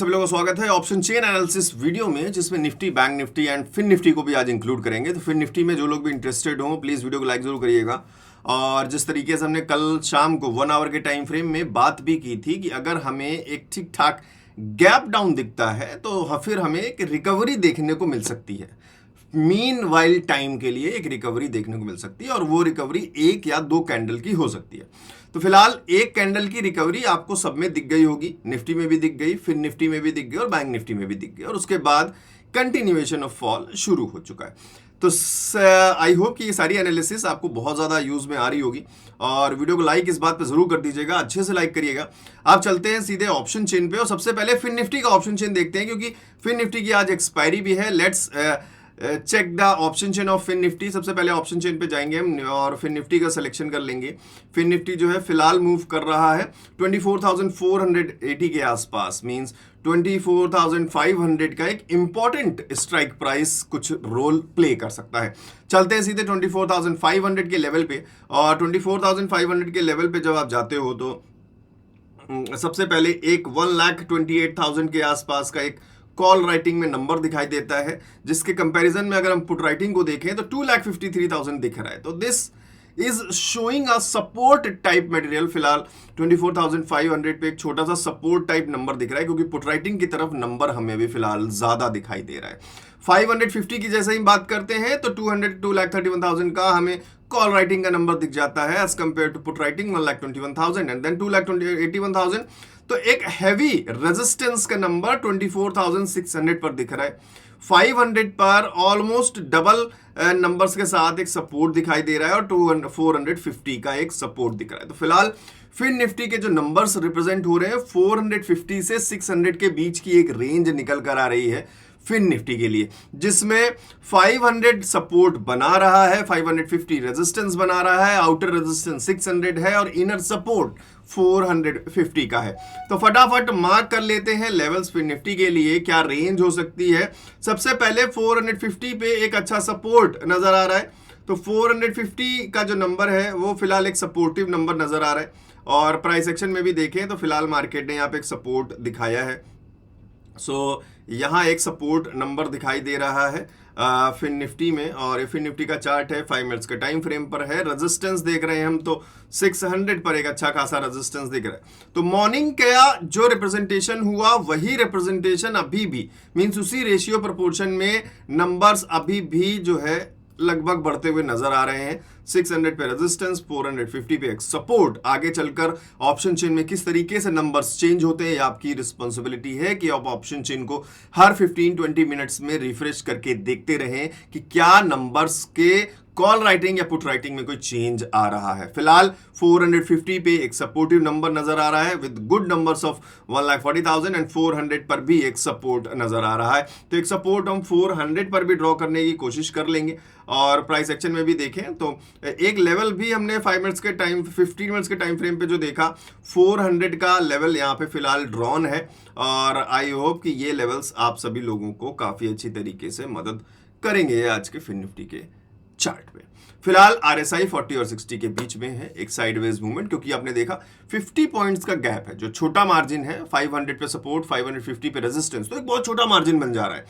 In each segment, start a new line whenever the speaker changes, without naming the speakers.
सभी लोगों का स्वागत है ऑप्शन चेन एनालिसिस वीडियो में, जिसमें Nifty, bank Nifty and fin Nifty को भी आज इंक्लूड करेंगे। तो फिन निफ्टी में जो लोग भी इंटरेस्टेड हो प्लीज़ वीडियो को लाइक जरूर करिएगा। और जिस तरीके से हमने कल शाम को 1 आवर के टाइम फ्रेम में बात भी की थी कि अगर हमें एक ठीक ठाक गैप डाउन दिखता है तो फिर हमें एक रिकवरी देखने को मिल सकती है। मीन वाइल टाइम के लिए एक रिकवरी देखने को मिल सकती है और वो रिकवरी 1 या 2 कैंडल की हो सकती है। तो फिलहाल 1 कैंडल की रिकवरी आपको सब में दिख गई होगी, निफ्टी में भी दिख गई, फिर निफ्टी में भी दिख गई और बैंक निफ्टी में भी दिख गई, और उसके बाद कंटिन्यूएशन ऑफ फॉल शुरू हो चुका है। तो आई होप कि ये सारी एनालिसिस आपको बहुत ज़्यादा यूज़ में आ रही होगी और वीडियो को लाइक इस बात पे ज़रूर कर दीजिएगा, अच्छे से लाइक करिएगा। आप चलते हैं सीधे ऑप्शन चेन पे और सबसे पहले फिन निफ्टी का ऑप्शन चेन देखते हैं, क्योंकि फिन निफ्टी की आज एक्सपायरी भी है। Let's check the option chain of fin Nifty. सबसे पहले ऑप्शन चेन पे जाएंगे हम और फिन निफ्टी का सिलेक्शन कर लेंगे। फिन निफ्टी जो है फिलहाल मूव कर रहा है 24,480 के आसपास, मींस 24,500 का एक इंपॉर्टेंट स्ट्राइक प्राइस कुछ रोल प्ले कर सकता है। चलते हैं सीधे 24,500 के लेवल पे, और 24,500 के लेवल पे जब आप जाते हो तो सबसे पहले एक 1,28,000 के आसपास का एक कॉल राइटिंग में नंबर दिखाई देता है, जिसके कंपैरिजन में अगर हम पुट राइटिंग को देखें तो 2,53,000 दिख रहा है। तो this is showing a support type material. फिलहाल 24,500 पे एक छोटा सा सपोर्ट टाइप नंबर दिख रहा है, क्योंकि पुट राइटिंग की तरफ नंबर हमें भी फिलहाल ज्यादा दिखाई दे रहा है। 550 की जैसे ही बात करते हैं तो 2,31,000 का हमें कॉल राइटिंग का नंबर दिख जाता है as compared to put writing 1,21,000 and then 2,81,000। तो एक हैवी रेजिस्टेंस का नंबर 24,600 पर दिख रहा है। 500 पर ऑलमोस्ट डबल नंबर्स के साथ एक सपोर्ट दिखाई दे रहा है और 450 का एक सपोर्ट दिख रहा है। तो फिलहाल फिन निफ्टी के जो नंबर्स रिप्रेजेंट हो रहे हैं 450 से 600 के बीच की एक रेंज निकल कर आ रही है फिन निफ्टी के लिए, जिसमें 500 सपोर्ट बना रहा है, 550 रेजिस्टेंस बना रहा है, आउटर रेजिस्टेंस 600 है और इनर सपोर्ट 450 का है। तो फटाफट मार्क कर लेते हैं लेवल्स फिन निफ्टी के लिए क्या रेंज हो सकती है। सबसे पहले 450 पे एक अच्छा सपोर्ट नजर आ रहा है, तो 450 का जो नंबर है वो फिलहाल एक सपोर्टिव नंबर नजर आ रहा है। और प्राइस एक्शन में भी देखें तो फिलहाल मार्केट ने यहाँ पे एक सपोर्ट दिखाया है। सो यहाँ एक सपोर्ट नंबर दिखाई दे रहा है फिन निफ्टी में, और फिन निफ्टी का चार्ट है 5 मिनट्स के टाइम फ्रेम पर है। रेजिस्टेंस देख रहे हैं हम तो 600 पर एक अच्छा खासा रेजिस्टेंस दिख रहा है। तो मॉर्निंग का जो रिप्रेजेंटेशन हुआ वही रिप्रेजेंटेशन अभी भी, मींस उसी रेशियो प्रोपोर्शन में नंबर्स अभी भी जो है लगभग बढ़ते हुए नजर आ रहे हैं। 600 पे रेजिस्टेंस, 450 पे एक सपोर्ट। आगे चलकर ऑप्शन चेन में किस तरीके से नंबर्स चेंज होते हैं, आपकी रिस्पॉन्सिबिलिटी है कि आप ऑप्शन चेन को हर 15-20 मिनट्स में रिफ्रेश करके देखते रहें कि क्या नंबर्स के कॉल राइटिंग या पुट राइटिंग में कोई चेंज आ रहा है। फिलहाल 450 पे एक सपोर्टिव नंबर नजर आ रहा है with good numbers of 1,40,000 and 400 पर भी एक सपोर्ट नजर आ रहा है। तो एक सपोर्ट हम 400 पर भी ड्रॉ करने की कोशिश कर लेंगे। और प्राइस एक्शन में भी देखें तो एक लेवल भी हमने 5 मिनट्स के टाइम 15 मिनट्स के टाइम फ्रेम पे जो देखा 400 का लेवल यहाँ पे फिलहाल ड्रॉन है, और आई होप कि ये लेवल्स आप सभी लोगों को काफी अच्छी तरीके से मदद करेंगे आज के फिन निफ्टी के चार्ट पे। फिलहाल RSI 40 और 60 के बीच में है एक साइडवेज मूवमेंट, क्योंकि आपने देखा 50 पॉइंट्स का गैप है, जो छोटा मार्जिन है 500 पे सपोर्ट, 550 पे रेजिस्टेंस, तो एक बहुत छोटा मार्जिन बन जा रहा है।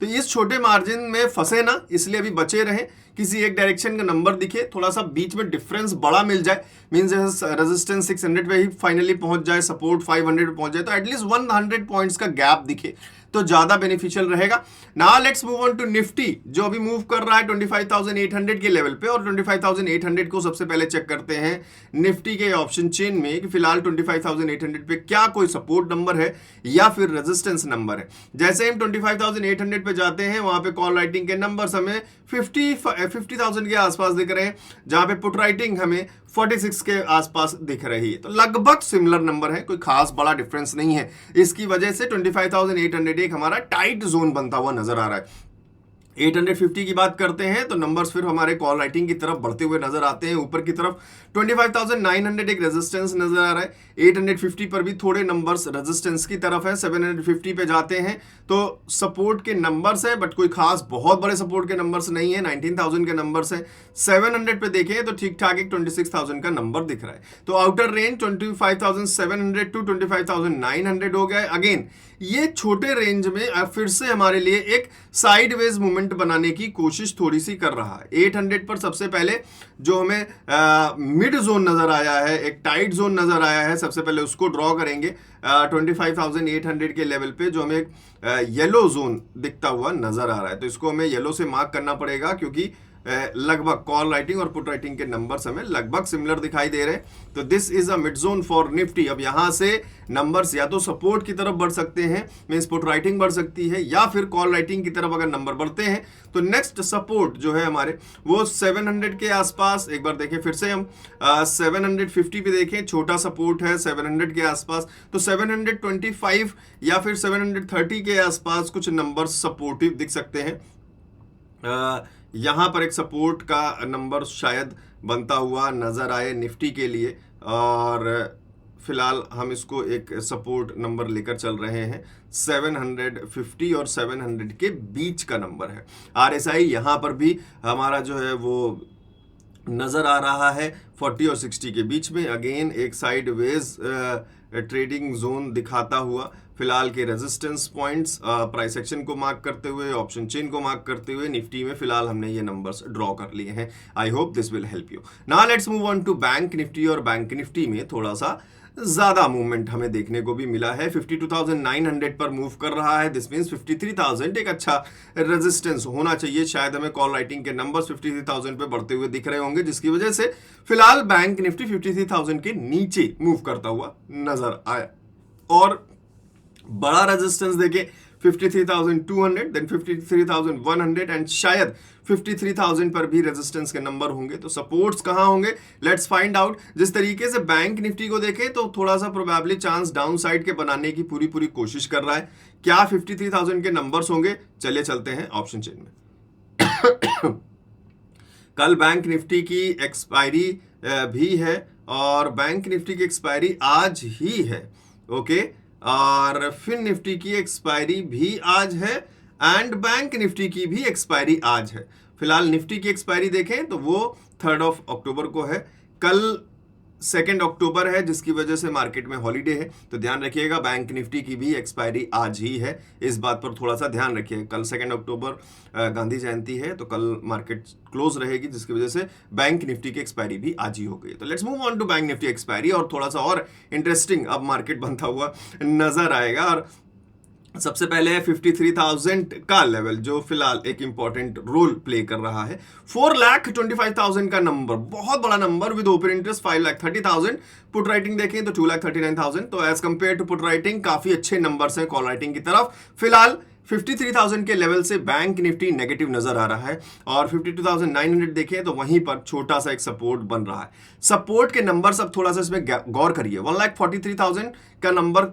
तो इस छोटे मार्जिन में फंसे ना, इसलिए अभी बचे रहें। किसी एक डायरेक्शन का नंबर दिखे, थोड़ा सा बीच में डिफरेंस बड़ा मिल जाए, मींस रेजिस्टेंस 600 पे ही फाइनली पहुंच जाए, सपोर्ट 500 पे पहुंच जाए, तो एटलीस्ट 100 पॉइंट्स का गैप दिखे तो ज्यादा बेनिफिशियल रहेगा। Now let's move on to Nifty, जो अभी मूव कर रहा है 25,800 के लेवल पे, और 25,800 को सबसे पहले चेक करते हैं निफ्टी के ऑप्शन चेन में कि फिलहाल 25,800 पे क्या कोई सपोर्ट नंबर है या फिर रेजिस्टेंस नंबर है। जैसे हम 25,800 पे जाते हैं, वहां पे कॉल राइटिंग के नंबर्स हमें 50,000 के आसपास दिख रहे हैं, जहां पे पुट राइटिंग हमें 46 के आसपास दिख रही है। तो लगभग सिमिलर नंबर है, कोई खास बड़ा डिफरेंस नहीं है। इसकी वजह से 25,800 एक हमारा टाइट जोन बनता हुआ नजर आ रहा है। 850 की बात करते हैं तो नंबर्स फिर हमारे कॉल राइटिंग की तरफ बढ़ते हुए नजर आते हैं ऊपर की तरफ। 25,900 एक रेजिस्टेंस नजर आ रहा है। 850 पर भी थोड़े नंबर्स रेजिस्टेंस की तरफ है। 750 पे जाते हैं तो सपोर्ट के नंबर्स है, बट कोई खास बहुत बड़े सपोर्ट के नंबर्स नहीं है। 19,000 के नंबर्स है। 700 पे देखें तो ठीक ठाक एक 26,000 का नंबर दिख रहा है। तो आउटर रेंज 25,700 टू 25,900 हो गया है। अगेन ये छोटे रेंज में फिर से हमारे लिए एक साइडवेज मूवमेंट बनाने की कोशिश थोड़ी सी कर रहा है। 800 पर सबसे पहले जो हमें मिड जोन नजर आया है, एक टाइट जोन नजर आया है, सबसे पहले उसको ड्रॉ करेंगे 25,800 के लेवल पे, जो हमें येलो जोन दिखता हुआ नजर आ रहा है। तो इसको हमें येलो से मार्क करना पड़ेगा क्योंकि लगभग कॉल राइटिंग और पुट राइटिंग के नंबर्स हमें लगभग सिमिलर दिखाई दे रहे हैं। तो this is a mid zone for Nifty. अब यहां से नंबर्स या तो सपोर्ट की तरफ बढ़ सकते हैं, मींस पुट राइटिंग बढ़ सकती है, या फिर कॉल राइटिंग की तरफ अगर नंबर बढ़ते हैं तो नेक्स्ट सपोर्ट जो है हमारे वो 700 के आसपास। एक बार देखें फिर से हम 750 पे देखें, छोटा सपोर्ट है 700 के आसपास। तो 725 या फिर 730 के आसपास कुछ नंबर सपोर्टिव दिख सकते हैं। यहां पर एक सपोर्ट का नंबर शायद बनता हुआ नजर आए निफ्टी के लिए, और फिलहाल हम इसको एक सपोर्ट नंबर लेकर चल रहे हैं। 750 और 700 के बीच का नंबर है। RSI यहां पर भी हमारा जो है वो नजर आ रहा है 40 और 60 के बीच में। अगेन एक साइडवेज ट्रेडिंग जोन दिखाता हुआ फिलहाल के रेजिस्टेंस पॉइंट्स प्राइस एक्शन को मार्क करते हुए, ऑप्शन चेन को मार्क करते हुए निफ्टी में फिलहाल हमने ये नंबर्स ड्रॉ कर लिए हैं। I hope this will help you. Now let's move on to bank Nifty. और बैंक निफ्टी में थोड़ा सा ज्यादा मूवमेंट हमें देखने को भी मिला है। 52,900 पर मूव कर रहा है। दिस मींस 53,000 एक अच्छा रेजिस्टेंस होना चाहिए। शायद हमें कॉल राइटिंग के नंबर्स 53,000 पे बढ़ते हुए दिख रहे होंगे, जिसकी वजह से फिलहाल बैंक निफ्टी 53,000 के नीचे मूव करता हुआ नजर आया। और बड़ा रेजिस्टेंस देखे 53,200, देन 53,100 एंड शायद 53,000 पर भी रेजिस्टेंस के नंबर होंगे। तो सपोर्ट्स कहां होंगे, लेट्स फाइंड आउट। जिस तरीके से बैंक निफ्टी को देखें तो थोड़ा सा प्रोबेबली चांस डाउन साइड के बनाने की पूरी कोशिश कर रहा है। क्या 53,000 के नंबर्स होंगे? चलिए चलते हैं ऑप्शन चेन में। कल बैंक निफ्टी की एक्सपायरी भी है और बैंक निफ्टी की एक्सपायरी आज ही है, ओके। और फिन निफ्टी की एक्सपायरी भी आज है एंड बैंक निफ्टी की भी एक्सपायरी आज है। फिलहाल निफ्टी की एक्सपायरी देखें तो वो 3 अक्टूबर को है। कल 2 अक्टूबर है, जिसकी वजह से मार्केट में हॉलीडे है। तो ध्यान रखिएगा बैंक निफ्टी की भी एक्सपायरी आज ही है, इस बात पर थोड़ा सा ध्यान रखिए। कल 2 अक्टूबर गांधी जयंती है, तो कल मार्केट क्लोज रहेगी, जिसकी वजह से बैंक निफ्टी की एक्सपायरी भी आज ही हो गई। तो let's move on to bank Nifty expiry, और थोड़ा सा और इंटरेस्टिंग अब मार्केट बनता हुआ नजर आएगा। और सबसे पहले 53,000 का लेवल जो फिलहाल एक इंपॉर्टेंट रोल प्ले कर रहा है। 4,25,000 का नंबर, बहुत बड़ा number with open interest 5,30,000। Put writing देखें तो 2,39,000। तो as compared to put writing काफी अच्छे नंबर्स हैं कॉल राइटिंग की तरफ। फिलहाल 53,000 के लेवल से बैंक निफ्टी नेगेटिव नजर आ रहा है, और 52,900 देखें तो वहीं पर छोटा सा एक सपोर्ट बन रहा है। सपोर्ट के नंबर सब थोड़ा सा इसमें गौर करिए। 1,43,000 का नंबर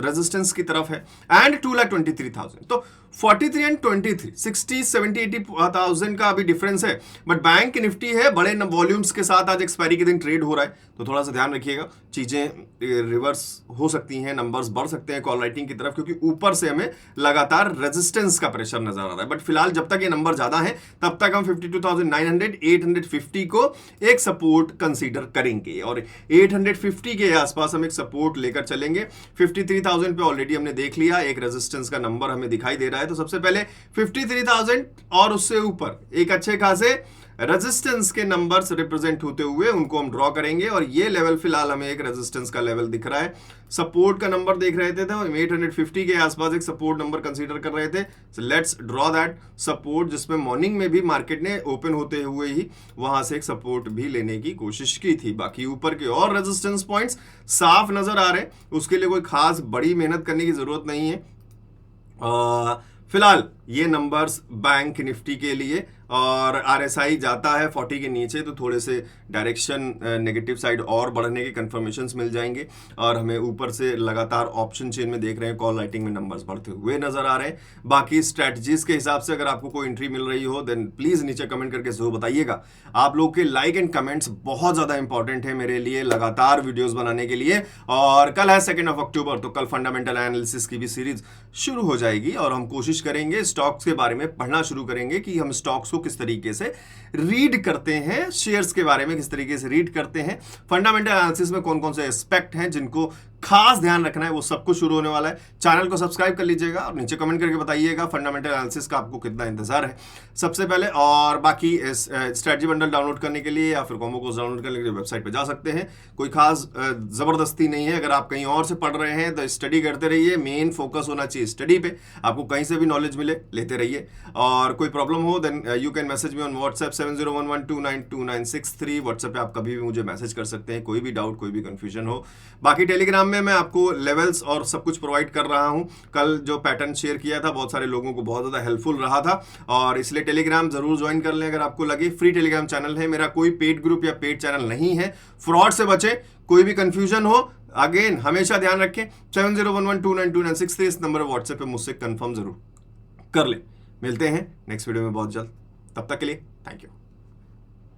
रेजिस्टेंस की तरफ है एंड 2,23,000। तो 43 एंड 23 60 70 80,000 का अभी डिफरेंस है। बट बैंक निफ्टी है बड़े वॉल्यूम्स के साथ आज एक्सपायरी के दिन ट्रेड हो रहा है, तो थोड़ा सा ध्यान रखिएगा। चीजें रिवर्स हो सकती हैं, नंबर्स बढ़ सकते हैं कॉल राइटिंग की तरफ, क्योंकि ऊपर से हमें लगातार रेजिस्टेंस का प्रेशर नजर आ रहा है। बट फिलहाल जब तक ये नंबर ज्यादा है तब तक हम 52,900 850 को एक सपोर्ट कंसीडर करेंगे, और 850 के आसपास हम एक सपोर्ट लेकर चलेंगे। 53,000 पे ऑलरेडी हमने देख लिया, एक रेजिस्टेंस का नंबर हमें दिखाई दे रहा है। तो सबसे पहले 53,000 और उससे ऊपर एक अच्छे खासे रेजिस्टेंस के नंबर्स रिप्रेजेंट होते हुए उनको हम ड्रॉ करेंगे, और ये लेवल फिलहाल हमें एक रेजिस्टेंस का लेवल दिख रहा है। सपोर्ट का नंबर देख रहे थे तो 850 के आसपास एक सपोर्ट नंबर कंसीडर कर रहे थे। So let's draw that support, जिसमें मॉर्निंग में भी मार्केट ने ओपन होते हुए ही वहां से एक सपोर्ट भी लेने की कोशिश की थी। बाकी ऊपर के और रेजिस्टेंस पॉइंट्स साफ नजर आ रहे हैं, उसके लिए कोई खास बड़ी मेहनत करने की जरूरत नहीं है। फिलहाल ये नंबर्स बैंक निफ्टी के लिए, और RSI जाता है 40 के नीचे तो थोड़े से डायरेक्शन नेगेटिव साइड और बढ़ने के कंफर्मेशंस मिल जाएंगे, और हमें ऊपर से लगातार ऑप्शन चेन में देख रहे हैं कॉल राइटिंग में नंबर्स बढ़ते हुए नजर आ रहे हैं। बाकी स्ट्रेटजीज के हिसाब से अगर आपको कोई एंट्री मिल रही हो देन प्लीज नीचे कमेंट करके जरूर बताइएगा। आप लोग के लाइक एंड कमेंट्स बहुत ज्यादा इंपॉर्टेंट है मेरे लिए लगातार वीडियोस बनाने के लिए। और कल है 2 अक्टूबर, तो कल फंडामेंटल एनालिसिस की भी सीरीज शुरू हो जाएगी, और हम कोशिश करेंगे स्टॉक्स के बारे में पढ़ना शुरू करेंगे कि हम स्टॉक्स किस तरीके से रीड करते हैं, शेयर्स के बारे में किस तरीके से रीड करते हैं, फंडामेंटल एनालिसिस में कौन कौन से एस्पेक्ट हैं जिनको खास ध्यान रखना है, वो सब कुछ शुरू होने वाला है। चैनल को सब्सक्राइब कर लीजिएगा और नीचे कमेंट करके बताइएगा फंडामेंटल एनालिसिस का आपको कितना इंतजार है सबसे पहले। और बाकी स्ट्रेटजी बंडल डाउनलोड करने के लिए या फिर कॉम्बो कोर्स डाउनलोड करने के लिए वेबसाइट पे जा सकते हैं। कोई खास जबरदस्ती नहीं है। अगर आप कहीं और से पढ़ रहे हैं तो स्टडी करते रहिए, मेन फोकस होना चाहिए स्टडी पे। आपको कहीं से भी नॉलेज मिले लेते रहिए। और कोई प्रॉब्लम हो then you can message me on WhatsApp 7011292963। WhatsApp पे आप कभी भी मुझे मैसेज कर सकते हैं, कोई भी डाउट कोई भी कंफ्यूजन हो। बाकी टेलीग्राम में मैं आपको लेवल्स और सब कुछ प्रोवाइड कर रहा हूं। कल जो पैटर्न शेयर किया था बहुत सारे लोगों को बहुत ज़्यादा हेल्पफुल रहा था, और इसलिए टेलीग्राम जरूर ज्वाइन कर लें अगर आपको लगे। फ्री टेलीग्राम चैनल है मेरा, कोई पेड ग्रुप या पेड चैनल नहीं है। फ्रॉड से बचे, कोई भी कंफ्यूजन हो अगेन हमेशा ध्यान रखें 7011292963 इस नंबर पर व्हाट्सएप पे मुझसे कंफर्म जरूर कर ले। मिलते हैं नेक्स्ट वीडियो में बहुत जल्द, तब तक के लिए थैंक यू।